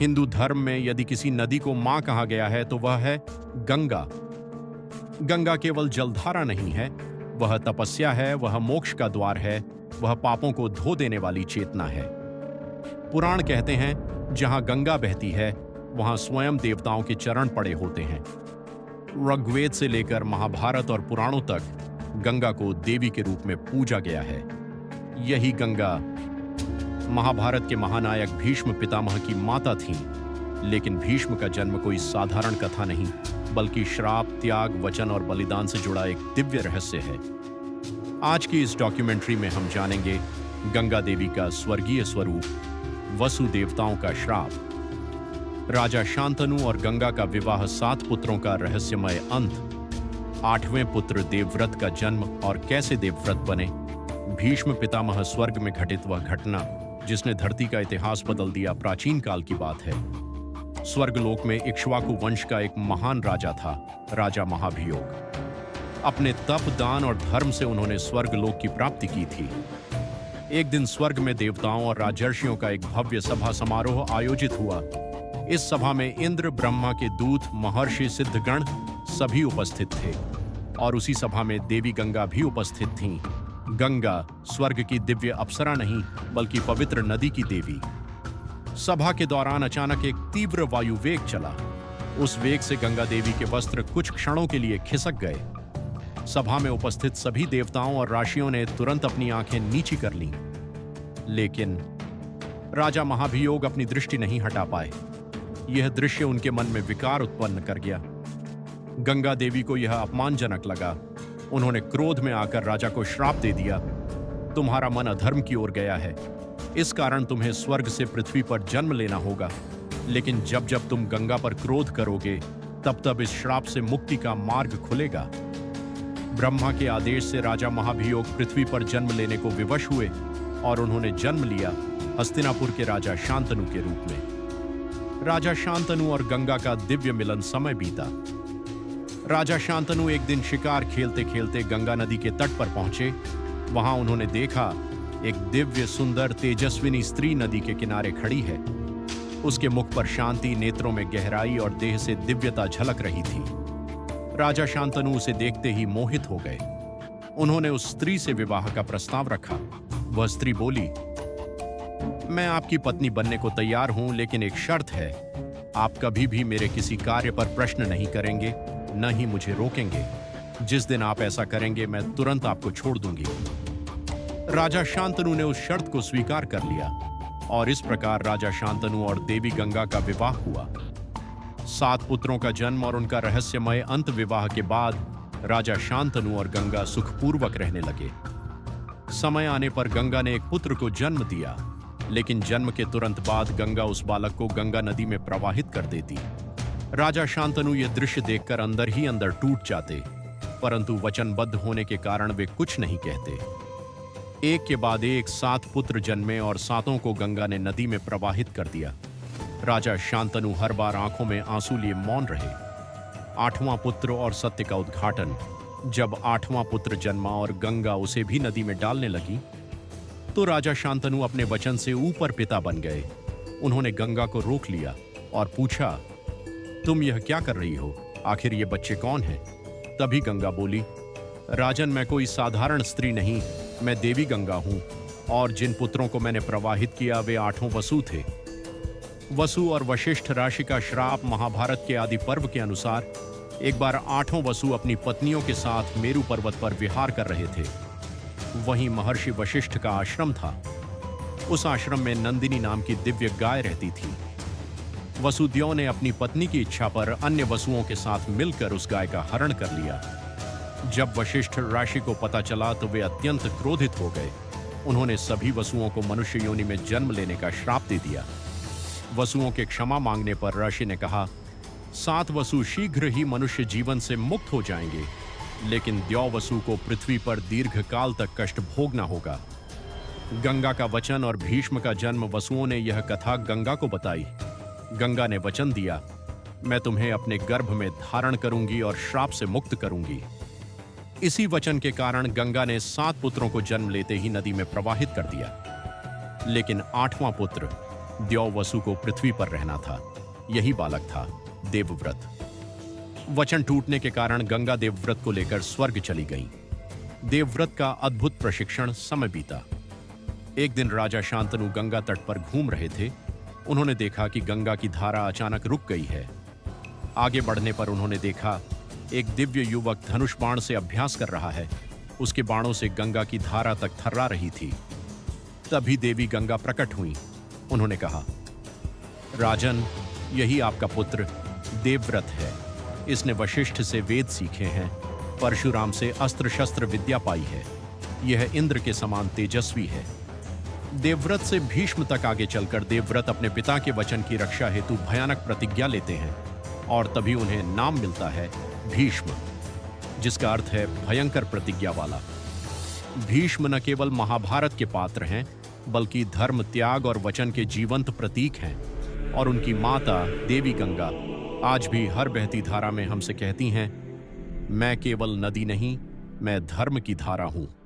हिंदू धर्म में यदि किसी नदी को मां कहा गया है तो वह है गंगा। गंगा केवल जलधारा नहीं है, वह तपस्या है, वह मोक्ष का द्वार है, वह पापों को धो देने वाली चेतना है। पुराण कहते हैं जहां गंगा बहती है वहां स्वयं देवताओं के चरण पड़े होते हैं। ऋग्वेद से लेकर महाभारत और पुराणों तक गंगा को देवी के रूप में पूजा गया है। यही गंगा महाभारत के महानायक भीष्म पितामह की माता थीं, लेकिन भीष्म का जन्म कोई साधारण कथा नहीं, बल्कि श्राप, त्याग, वचन और बलिदान से जुड़ा एक दिव्य रहस्य है। आज की इस डॉक्यूमेंट्री में हम जानेंगे गंगा देवी का स्वर्गीय स्वरूप, वसु देवताओं का श्राप, राजा शांतनु और गंगा का विवाह, 7 पुत्रों का रहस्यमय अंत, 8वें पुत्र देवव्रत का जन्म और कैसे देवव्रत बने, भीष्म पितामह स्वर्ग में घटित वह घटना जिसने धरती का इतिहास बदल दिया, प्राचीन काल की बात है। स्वर्गलोक में इक्ष्वाकु वंश का एक महान राजा था, राजा महाभियोग। अपने तप, दान और धर्म से उन्होंने स्वर्गलोक की प्राप्ति की थी। एक दिन स्वर्ग में देवताओं और राजर्षियों का एक भव्य सभा समारोह आयोजित हुआ। इस सभा में इंद्र, ब्रह्मा के दूत, महर्षि, सिद्धगण सभी उपस्थित थे और उसी सभा में देवी गंगा भी उपस्थित थीं। गंगा स्वर्ग की दिव्य अप्सरा नहीं, बल्कि पवित्र नदी की देवी। सभा के दौरान अचानक एक तीव्र वायु वेग चला। उस वेग से गंगा देवी के वस्त्र कुछ क्षणों के लिए खिसक गए। सभा में उपस्थित सभी देवताओं और ऋषियों ने तुरंत अपनी आंखें नीची कर लीं, लेकिन राजा महाभियोग अपनी दृष्टि नहीं हटा पाए। यह दृश्य उनके मन में विकार उत्पन्न कर गया। गंगा देवी को यह अपमानजनक लगा। उन्होंने क्रोध में आकर राजा को श्राप दे दिया, तुम्हारा मन अधर्म की ओर गया है, इस कारण तुम्हें स्वर्ग से पृथ्वी पर जन्म लेना होगा। लेकिन जब जब तुम गंगा पर क्रोध करोगे तब तब इस श्राप से मुक्ति का मार्ग खुलेगा। ब्रह्मा के आदेश से राजा महाभियोग पृथ्वी पर जन्म लेने को विवश हुए और उन्होंने जन्म लिया हस्तिनापुर के राजा शांतनु के रूप में। राजा शांतनु और गंगा का दिव्य मिलन समय बीता। राजा शांतनु एक दिन शिकार खेलते खेलते गंगा नदी के तट पर पहुंचे। वहां उन्होंने देखा एक दिव्य, सुंदर, तेजस्विनी स्त्री नदी के किनारे खड़ी है। उसके मुख पर शांति, नेत्रों में गहराई और देह से दिव्यता झलक रही थी। राजा शांतनु उसे देखते ही मोहित हो गए। उन्होंने उस स्त्री से विवाह का प्रस्ताव रखा। वह स्त्री बोली, मैं आपकी पत्नी बनने को तैयार हूं, लेकिन एक शर्त है, आप कभी भी मेरे किसी कार्य पर प्रश्न नहीं करेंगे, न ही मुझे रोकेंगे। जिस दिन आप ऐसा करेंगे मैं तुरंत आपको छोड़ दूंगी। राजा शांतनु ने उस शर्त को स्वीकार कर लिया और इस प्रकार राजा शांतनु और देवी गंगा का विवाह हुआ। 7 पुत्रों का जन्म और उनका रहस्यमय अंत विवाह के बाद राजा शांतनु और गंगा सुखपूर्वक रहने लगे। समय आने पर गंगा ने एक पुत्र को जन्म दिया, लेकिन जन्म के तुरंत बाद गंगा उस बालक को गंगा नदी में प्रवाहित कर देती। राजा शांतनु यह दृश्य देखकर अंदर ही अंदर टूट जाते, परंतु वचनबद्ध होने के कारण वे कुछ नहीं कहते। एक के बाद एक 7 पुत्र जन्मे और 7 को गंगा ने नदी में प्रवाहित कर दिया। राजा शांतनु हर बार आंखों में आंसू लिए मौन रहे। 8वां पुत्र और सत्य का उद्घाटन। जब 8वां पुत्र जन्मा और गंगा उसे भी नदी में डालने लगी, तो राजा शांतनु अपने वचन से ऊपर पिता बन गए। उन्होंने गंगा को रोक लिया और पूछा, तुम यह क्या कर रही हो? आखिर ये बच्चे कौन हैं? तभी गंगा बोली, राजन, मैं कोई साधारण स्त्री नहीं, मैं देवी गंगा हूं और जिन पुत्रों को मैंने प्रवाहित किया वे 8 वसु थे। वसु और वशिष्ठ राशि का श्राप महाभारत के आदि पर्व के अनुसार एक बार 8 वसु अपनी पत्नियों के साथ मेरु पर्वत पर विहार कर रहे थे। वहीं महर्षि वशिष्ठ का आश्रम था। उस आश्रम में नंदिनी नाम की दिव्य गाय रहती थी। वसुदेव ने अपनी पत्नी की इच्छा पर अन्य वसुओं के साथ मिलकर उस गाय का हरण कर लिया। जब वशिष्ठ राशि को पता चला तो वे अत्यंत क्रोधित हो गए। उन्होंने सभी वसुओं को मनुष्य योनि में जन्म लेने का श्राप दे दिया। वसुओं के क्षमा मांगने पर ऋषि ने कहा, 7 वसु शीघ्र ही मनुष्य जीवन से मुक्त हो जाएंगे, लेकिन द्यौ वसु को पृथ्वी पर दीर्घ काल तक कष्ट भोगना होगा। गंगा का वचन और भीष्म का जन्म। वसुओं ने यह कथा गंगा को बताई। गंगा ने वचन दिया, मैं तुम्हें अपने गर्भ में धारण करूंगी और श्राप से मुक्त करूंगी। इसी वचन के कारण गंगा ने 7 पुत्रों को जन्म लेते ही नदी में प्रवाहित कर दिया। लेकिन 8वां पुत्र द्यौ वसु को पृथ्वी पर रहना था। यही बालक था देवव्रत। वचन टूटने के कारण गंगा देवव्रत को लेकर स्वर्ग चली गई। देवव्रत का अद्भुत प्रशिक्षण समय बीता। एक दिन राजा शांतनु गंगा तट पर घूम रहे थे। उन्होंने देखा कि गंगा की धारा अचानक रुक गई है। आगे बढ़ने पर उन्होंने देखा एक दिव्य युवक धनुष बाण से अभ्यास कर रहा है। उसके बाणों से गंगा की धारा तक थर्रा रही थी। तभी देवी गंगा प्रकट हुई। उन्होंने कहा, राजन, यही आपका पुत्र देवव्रत है। इसने वशिष्ठ से वेद सीखे हैं, परशुराम से अस्त्र शस्त्र विद्या पाई है। यह इंद्र के समान तेजस्वी है। देवव्रत से भीष्म तक आगे चलकर देवव्रत अपने पिता के वचन की रक्षा हेतु भयानक प्रतिज्ञा लेते हैं और तभी उन्हें नाम मिलता है भीष्म, जिसका अर्थ है भयंकर प्रतिज्ञा वाला। भीष्म न केवल महाभारत के पात्र हैं, बल्कि धर्म, त्याग और वचन के जीवंत प्रतीक हैं। और उनकी माता देवी गंगा आज भी हर बहती धारा में हमसे कहती हैं, मैं केवल नदी नहीं, मैं धर्म की धारा हूं।